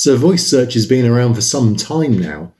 So voice search has been around for some time now.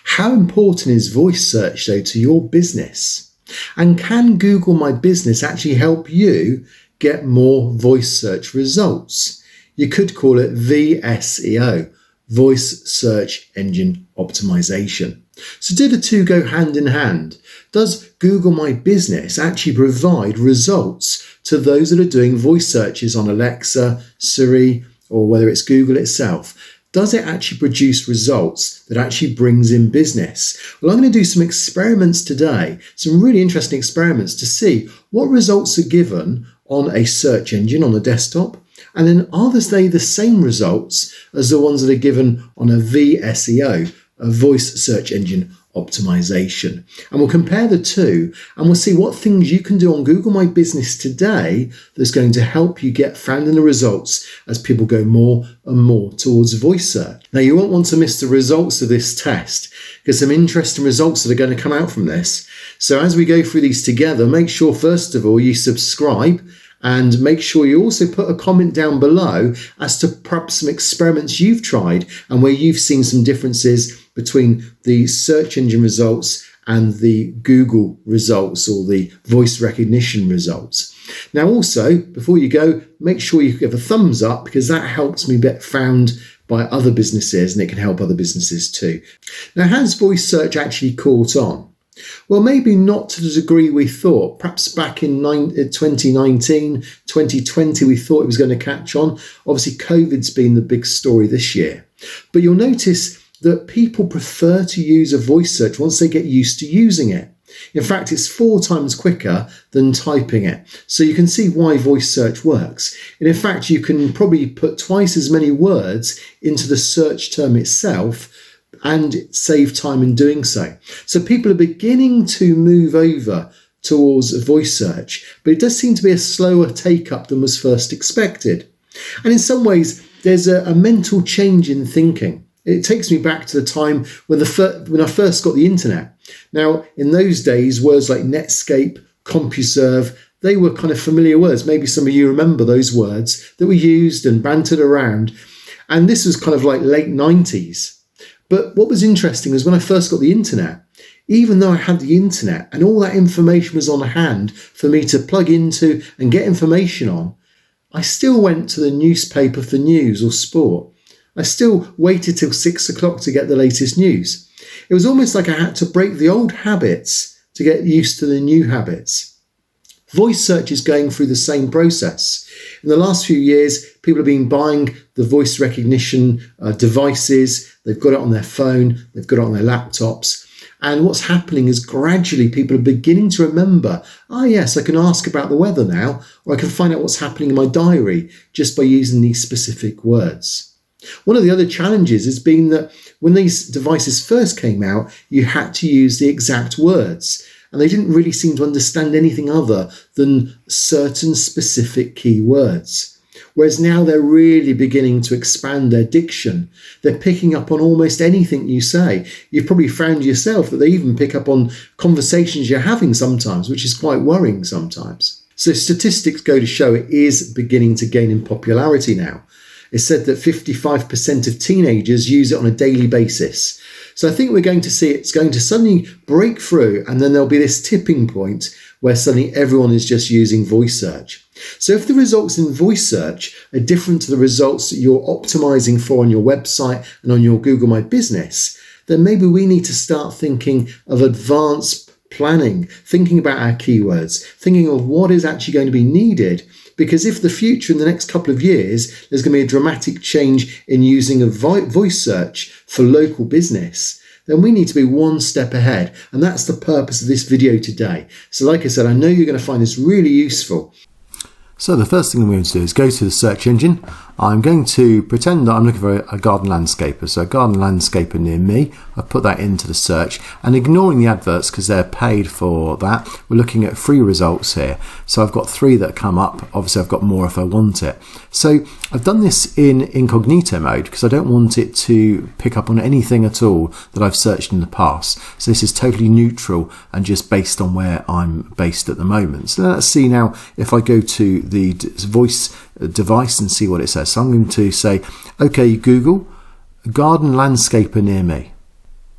How important is voice search though to your business? And can Google My Business actually help you get more voice search results? You could call it VSEO, Voice Search Engine Optimization. So do the two go hand in hand? Does Google My Business actually provide results to those that are doing voice searches on Alexa, Siri, or whether it's Google itself? Does it actually produce results that actually brings in business? Well, I'm going to do some experiments today, some really interesting experiments to see what results are given on a search engine on a desktop, and then are they the same results as the ones that are given on a VSEO, a Voice Search Engine Optimization. And we'll compare the two and we'll see what things you can do on Google My Business today that's going to help you get found in the results as people go more and more towards voice search. Now, you won't want to miss the results of this test because some interesting results that are going to come out from this. So as we go through these together, make sure first of all you subscribe, and make sure you also put a comment down below as to perhaps some experiments you've tried and where you've seen some differences between the search engine results and the Google results or the voice recognition results. Now also, before you go, make sure you give a thumbs up because that helps me get found by other businesses and it can help other businesses too. Now, has voice search actually caught on? Well, maybe not to the degree we thought. Perhaps back in 2019, 2020, we thought it was going to catch on. Obviously, COVID's been the big story this year. But you'll notice that people prefer to use a voice search once they get used to using it. In fact, it's 4 times quicker than typing it. So you can see why voice search works. And in fact, you can probably put twice as many words into the search term itself and save time in doing so. So people are beginning to move over towards voice search, but it does seem to be a slower take-up than was first expected. And in some ways, there's a mental change in thinking. It takes me back to the time when I first got the internet. Now, in those days, words like Netscape, CompuServe, they were kind of familiar words. Maybe some of you remember those words that were used and bantered around. And this was kind of like late 90s. But what was interesting is when I first got the internet, even though I had the internet and all that information was on hand for me to plug into and get information on, I still went to the newspaper for news or sport. I still waited till 6 o'clock to get the latest news. It was almost like I had to break the old habits to get used to the new habits. Voice search is going through the same process. In the last few years, people have been buying the voice recognition devices. They've got it on their phone. They've got it on their laptops. And what's happening is gradually people are beginning to remember, yes, I can ask about the weather now, or I can find out what's happening in my diary just by using these specific words. One of the other challenges has been that when these devices first came out, you had to use the exact words. And they didn't really seem to understand anything other than certain specific keywords. Whereas now they're really beginning to expand their diction. They're picking up on almost anything you say. You've probably found yourself that they even pick up on conversations you're having sometimes, which is quite worrying sometimes. So statistics go to show it is beginning to gain in popularity now. It's said that 55% of teenagers use it on a daily basis. So I think we're going to see it's going to suddenly break through, and then there'll be this tipping point where suddenly everyone is just using voice search. So if the results in voice search are different to the results that you're optimizing for on your website and on your Google My Business, then maybe we need to start thinking of advanced planning, thinking about our keywords, thinking of what is actually going to be needed. Because if the future in the next couple of years, there's going to be a dramatic change in using a voice search for local business, then we need to be one step ahead. And that's the purpose of this video today. So like I said, I know you're going to find this really useful. So the first thing I'm going to do is go to the search engine. I'm going to pretend that I'm looking for a garden landscaper. So a garden landscaper near me. I put that into the search and ignoring the adverts because they're paid for that. We're looking at 3 results here. So I've got 3 that come up. Obviously I've got more if I want it. So I've done this in incognito mode because I don't want it to pick up on anything at all that I've searched in the past. So this is totally neutral and just based on where I'm based at the moment. So let's see now if I go to the voice device and see what it says. So I'm going to say, okay, Google, a garden landscaper near me.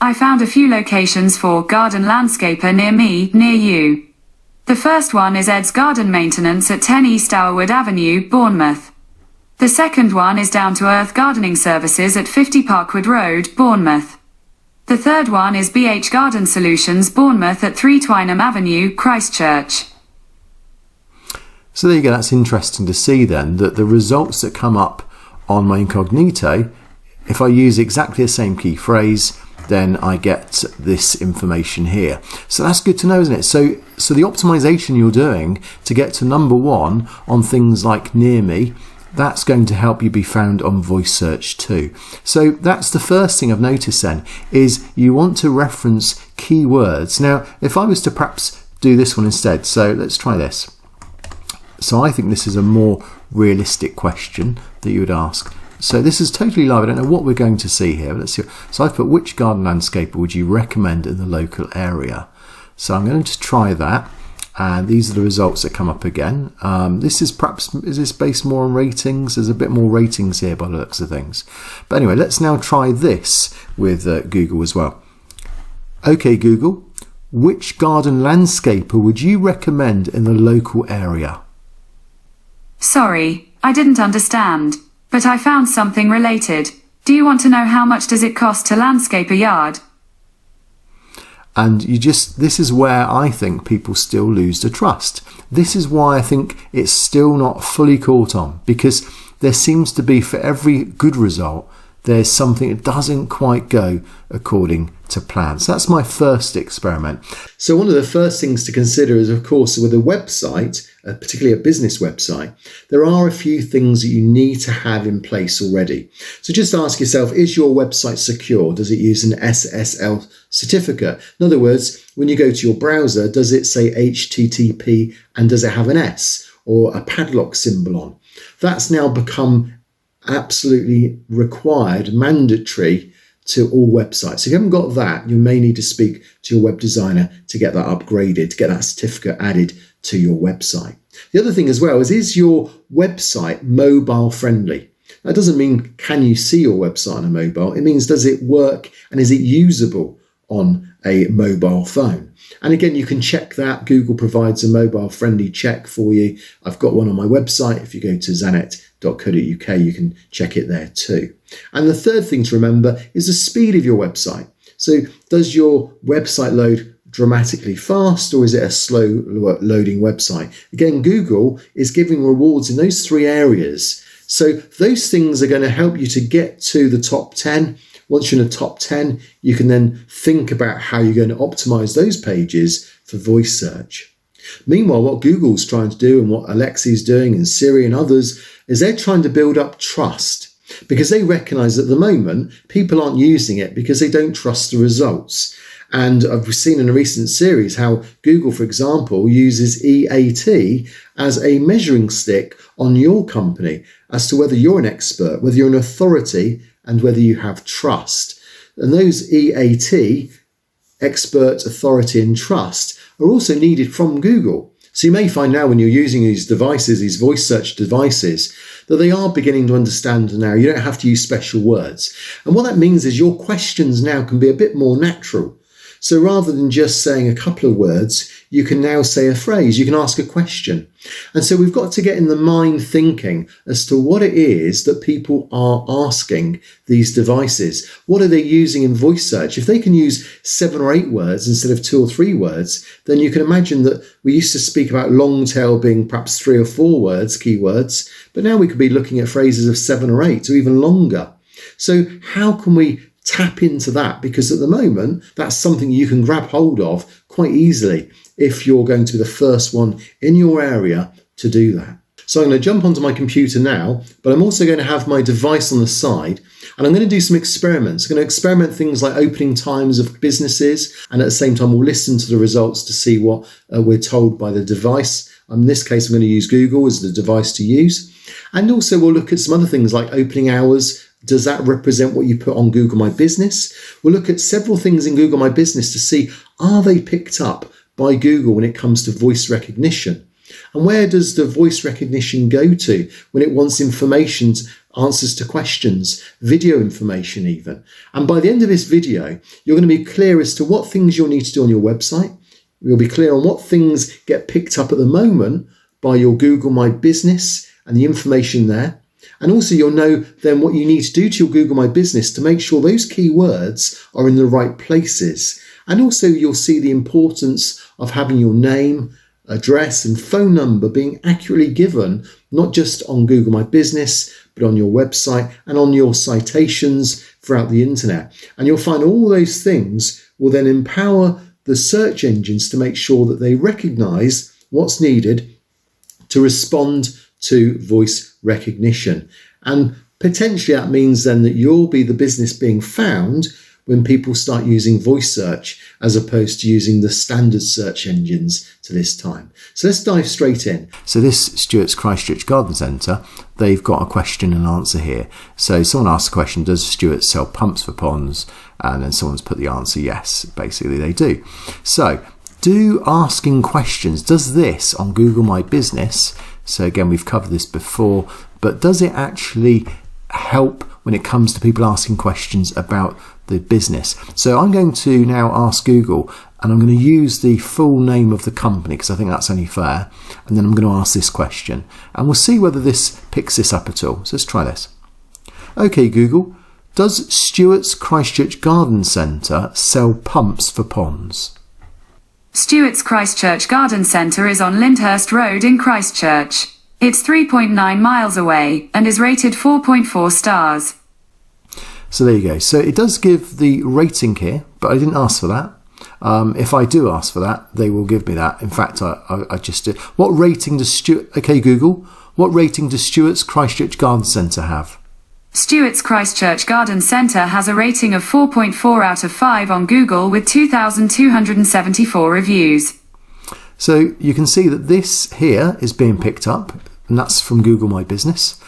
I found a few locations for garden landscaper near me, near you. The first one is Ed's Garden Maintenance at 10 East Hourwood Avenue, Bournemouth. The second one is Down to Earth Gardening Services at 50 Parkwood Road, Bournemouth. The third one is BH Garden Solutions, Bournemouth at 3 Twynham Avenue, Christchurch. So there you go, that's interesting to see then that the results that come up on my incognito, if I use exactly the same key phrase, then I get this information here. So that's good to know, isn't it? So the optimization you're doing to get to number one on things like near me, that's going to help you be found on voice search too. So that's the first thing I've noticed then, is you want to reference keywords. Now, if I was to perhaps do this one instead, so let's try this. So I think this is a more realistic question that you would ask. So this is totally live. I don't know what we're going to see here. But let's see. So I've put, which garden landscaper would you recommend in the local area? So I'm going to try that. And these are the results that come up again. This is perhaps, is this based more on ratings? There's a bit more ratings here by the looks of things. But anyway, let's now try this with Google as well. Okay, Google, which garden landscaper would you recommend in the local area? Sorry, I didn't understand. But I found something related. Do you want to know how much does it cost to landscape a yard? And this is where I think people still lose the trust. This is why I think it's still not fully caught on, because there seems to be, for every good result, there's something that doesn't quite go according to plan. So that's my first experiment. So one of the first things to consider is, of course, with a website, particularly a business website, there are a few things that you need to have in place already. So just ask yourself, is your website secure? Does it use an SSL certificate? In other words, when you go to your browser, does it say HTTP and does it have an S or a padlock symbol on? That's now become absolutely required, mandatory to all websites. So if you haven't got that, you may need to speak to your web designer to get that upgraded, to get that certificate added to your website. The other thing as well is your website mobile friendly? That doesn't mean can you see your website on a mobile, it means does it work and is it usable on a mobile phone? And again, you can check that. Google provides a mobile friendly check for you. I've got one on my website. If you go to zanet.co.uk, you can check it there too. And the third thing to remember is the speed of your website. So does your website load dramatically fast, or is it a slow loading website? Again, Google is giving rewards in those three areas. So those things are going to help you to get to the top 10. Once you're in the top 10, you can then think about how you're going to optimize those pages for voice search. Meanwhile, what Google's trying to do and what Alexi's doing and Siri and others is they're trying to build up trust, because they recognize at the moment people aren't using it because they don't trust the results. And I've seen in a recent series how Google, for example, uses EAT as a measuring stick on your company as to whether you're an expert, whether you're an authority, and whether you have trust. And those EAT, expert, authority, and trust, are also needed from Google. So you may find now when you're using these devices, these voice search devices, that they are beginning to understand now. You don't have to use special words. And what that means is your questions now can be a bit more natural. So rather than just saying a couple of words, you can now say a phrase, you can ask a question. And so we've got to get in the mind thinking as to what it is that people are asking these devices. What are they using in voice search? If they can use 7 or 8 words instead of 2 or 3 words, then you can imagine that we used to speak about long tail being perhaps 3 or 4 words, keywords, but now we could be looking at phrases of 7 or 8 or even longer. So how can we tap into that? Because at the moment, that's something you can grab hold of quite easily if you're going to be the first one in your area to do that. So I'm going to jump onto my computer now, but I'm also going to have my device on the side, and I'm going to do some experiments. I'm going to experiment things like opening times of businesses, and at the same time we'll listen to the results to see what we're told by the device. In this case, I'm going to use Google as the device to use. And also we'll look at some other things like opening hours. Does that represent what you put on Google My Business? We'll look at several things in Google My Business to see, are they picked up by Google when it comes to voice recognition? And where does the voice recognition go to when it wants information answers to questions, video information even. And by the end of this video, you're going to be clear as to what things you'll need to do on your website. You'll be clear on what things get picked up at the moment by your Google My Business and the information there. And also you'll know then what you need to do to your Google My Business to make sure those keywords are in the right places. And also you'll see the importance of having your name, address and phone number being accurately given, not just on Google My Business, but on your website and on your citations throughout the internet. And you'll find all those things will then empower the search engines to make sure that they recognize what's needed to respond to voice recognition. And potentially that means then that you'll be the business being found when people start using voice search as opposed to using the standard search engines to this time. So let's dive straight in. So this Stuart's Christchurch Garden Centre, they've got a question and answer here. So someone asked the question, does Stuart sell pumps for ponds? And then someone's put the answer yes, basically they do. So do asking questions, does this on Google My Business, so again we've covered this before, but does it actually help when it comes to people asking questions about the business? So I'm going to now ask Google and I'm going to use the full name of the company because I think that's only fair, and then I'm going to ask this question and we'll see whether this picks this up at all. So let's try this. Okay Google, does Stuart's Christchurch Garden Centre sell pumps for ponds? Stuart's Christchurch Garden Centre is on Lyndhurst Road in Christchurch. It's 3.9 miles away and is rated 4.4 stars. So there you go. So it does give the rating here, but I didn't ask for that. If I do ask for that, they will give me that. In fact, I just did. What rating does Stuart... Okay, Google, what rating does Stuart's Christchurch Garden Centre have? Stuart's Christchurch Garden Centre has a rating of 4.4 out of 5 on Google with 2,274 reviews. So you can see that this here is being picked up, and that's from Google My Business.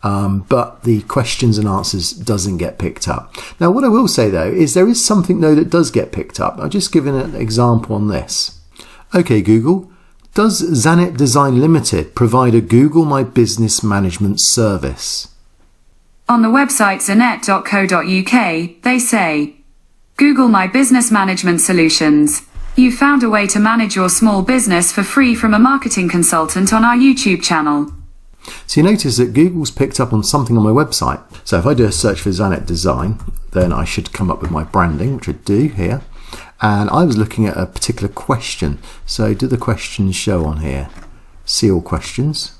But the questions and answers doesn't get picked up. Now, what I will say though is there is something though that does get picked up. I'll just give an example on this. Okay, Google, does Zanet Design Limited provide a Google My Business management service? On the website zanet.co.uk, they say, Google My Business Management Solutions. You found a way to manage your small business for free from a marketing consultant on our YouTube channel. So you notice that Google's picked up on something on my website. So if I do a search for Zanet Design, then I should come up with my branding, which I do here. And I was looking at a particular question. So do the questions show on here? See all questions.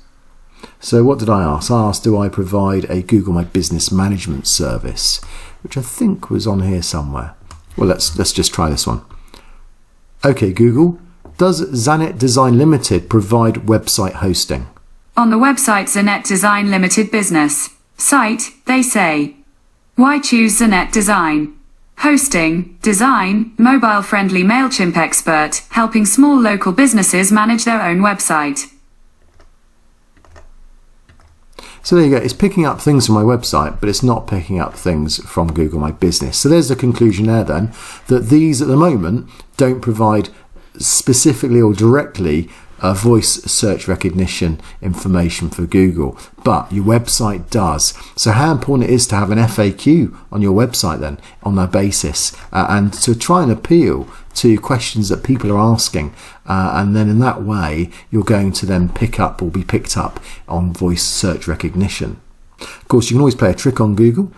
So what did I ask? I asked, do I provide a Google My Business Management service? Which I think was on here somewhere. Well, let's just try this one. Okay, Google, does Zanet Design Limited provide website hosting? On the website Zanet Design Limited Business site, they say, why choose Zanet Design? Hosting, design, mobile-friendly MailChimp expert, helping small local businesses manage their own website. So there you go, it's picking up things from my website, but it's not picking up things from Google My Business. So there's the conclusion there then, that these at the moment don't provide specifically or directly voice search recognition information for Google, but your website does. So how important it is to have an FAQ on your website then on that basis, and to try and appeal to questions that people are asking, and then in that way you're going to then pick up or be picked up on voice search recognition. Of course, you can always play a trick on Google.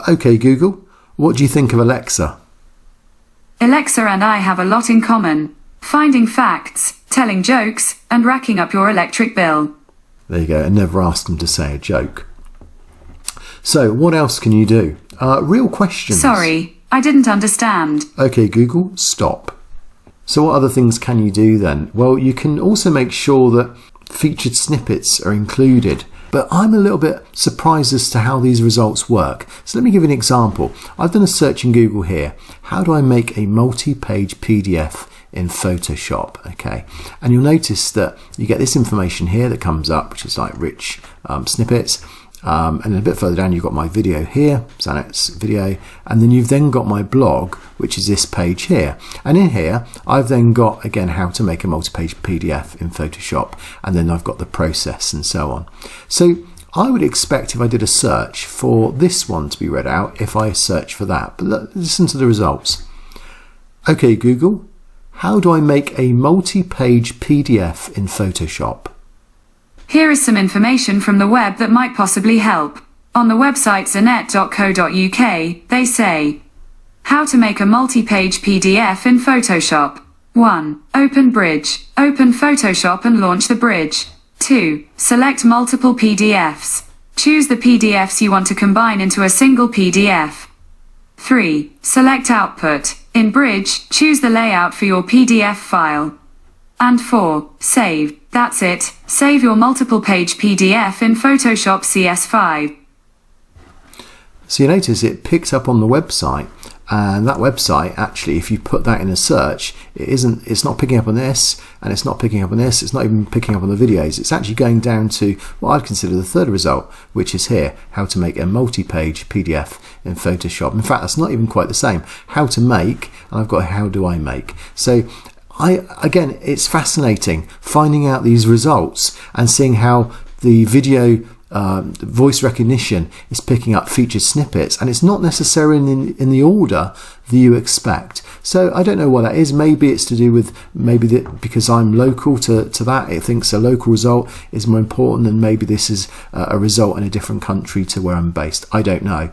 Okay Google, what do you think of Alexa? Alexa and I have a lot in common. Finding facts, telling jokes, and racking up your electric bill. There you go, and never ask them to say a joke. So what else can you do? Real questions. Sorry, I didn't understand. Okay Google, stop. So what other things can you do then? Well, you can also make sure that featured snippets are included. But I'm a little bit surprised as to how these results work. So let me give you an example. I've done a search in Google here. How do I make a multi-page PDF in Photoshop? Okay, and you'll notice that you get this information here that comes up, which is like rich snippets, and then a bit further down you've got my video here, Zanet's video, and then you've then got my blog, which is this page here, and in here I've then got again how to make a multi-page PDF in Photoshop, and then I've got the process and so on. So I would expect if I did a search for this one to be read out if I search for that. But listen to the results. Okay, Google, how do I make a multi-page PDF in Photoshop? Here is some information from the web that might possibly help. On the website zanet.co.uk, they say, how to make a multi-page PDF in Photoshop. 1. Open Bridge. Open Photoshop and launch the bridge. 2. Select multiple PDFs. Choose the PDFs you want to combine into a single PDF. 3. Select Output. In Bridge, choose the layout for your PDF file. And 4. Save. That's it. Save your multiple page PDF in Photoshop CS5. So you notice it picked up on the website, and that website actually, if you put that in a search, it's not picking up on this, and it's not picking up on this, it's not even picking up on the videos. It's actually going down to what I'd consider the third result, which is here, how to make a multi-page PDF in Photoshop. In fact, that's not even quite the same. How to make, and I've got how do I make. So again, it's fascinating finding out these results and seeing how the video voice recognition is picking up featured snippets, and it's not necessarily in the order that you expect. So I don't know what that is. Maybe it's to do with because I'm local to that, it thinks a local result is more important than maybe this is a result in a different country to where I'm based. I don't know.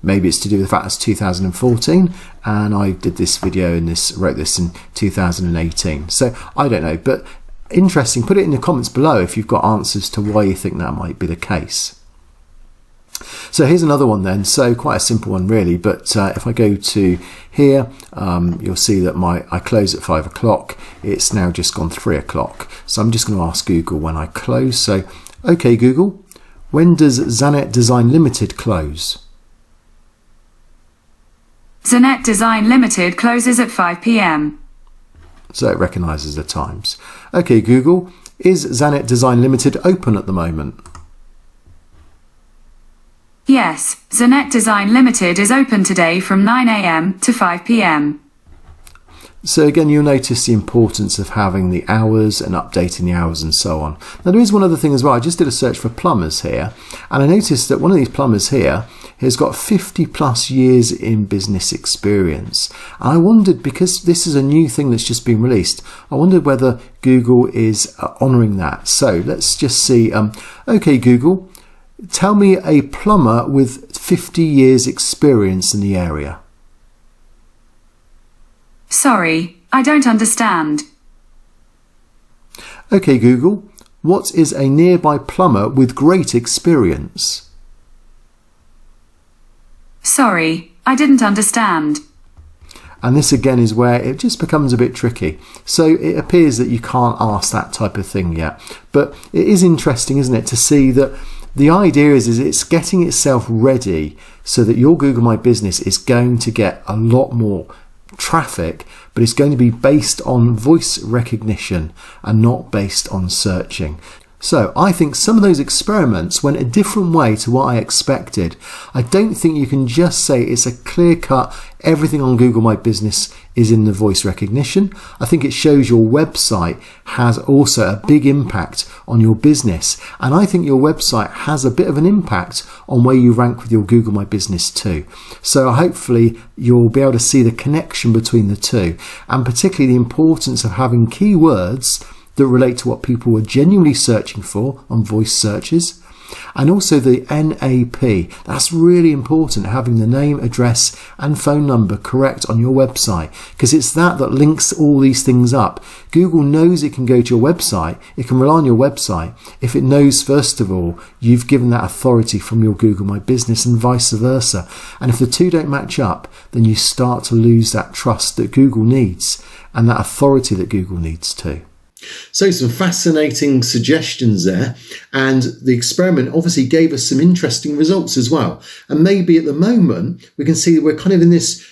Maybe it's to do with the fact it's 2014 and I did this video and wrote this in 2018. So I don't know, but interesting. Put it in the comments below if you've got answers to why you think that might be the case. So here's another one then. So quite a simple one really, but if I go to here, you'll see that I close at 5 o'clock. It's now just gone 3 o'clock. So I'm just going to ask Google when I close. So, okay Google, when does Zanet Design Limited close? Zanet Design Limited closes at 5 p.m. So it recognises the times. Okay Google, is Zanet Design Limited open at the moment? Yes, Zanet Design Limited is open today from 9 a.m. to 5 p.m. So again, you'll notice the importance of having the hours and updating the hours and so on. Now there is one other thing as well. I just did a search for plumbers here, and I noticed that one of these plumbers here has got 50 plus years in business experience. And I wondered, because this is a new thing that's just been released, I wondered whether Google is honouring that. So let's just see. Okay Google, tell me a plumber with 50 years experience in the area. Sorry, I don't understand. Okay Google, what is a nearby plumber with great experience? Sorry, I didn't understand. And this again is where it just becomes a bit tricky. So it appears that you can't ask that type of thing yet. But it is interesting, isn't it, to see that the idea is it's getting itself ready so that your Google My Business is going to get a lot more traffic, but it's going to be based on voice recognition and not based on searching. So I think some of those experiments went a different way to what I expected. I don't think you can just say it's a clear cut, everything on Google My Business is in the voice recognition. I think it shows your website has also a big impact on your business. And I think your website has a bit of an impact on where you rank with your Google My Business too. So hopefully you'll be able to see the connection between the two, and particularly the importance of having keywords that relate to what people were genuinely searching for on voice searches. And also the NAP. That's really important, having the name, address and phone number correct on your website, because it's that links all these things up. Google knows it can go to your website, it can rely on your website if it knows first of all you've given that authority from your Google My Business, and vice versa. And if the two don't match up, then you start to lose that trust that Google needs and that authority that Google needs too. So some fascinating suggestions there, and the experiment obviously gave us some interesting results as well. And maybe at the moment we can see that we're kind of in this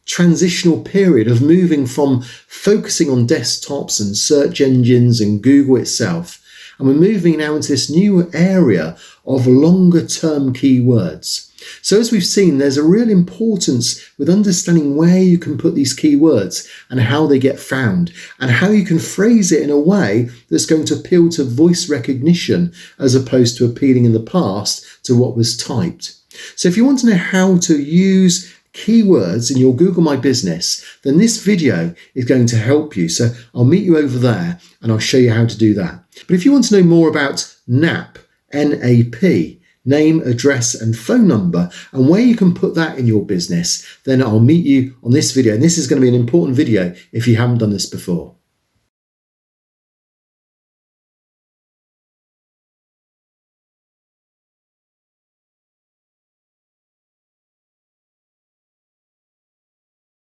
transitional period of moving from focusing on desktops and search engines and Google itself, and we're moving now into this new area of longer term keywords. So as we've seen, there's a real importance with understanding where you can put these keywords and how they get found, and how you can phrase it in a way that's going to appeal to voice recognition as opposed to appealing in the past to what was typed. So if you want to know how to use keywords in your Google My Business, then this video is going to help you. So I'll meet you over there and I'll show you how to do that. But if you want to know more about NAP, N-A-P, name, address and phone number, and where you can put that in your business, then I'll meet you on this video. And this is going to be an important video if you haven't done this before.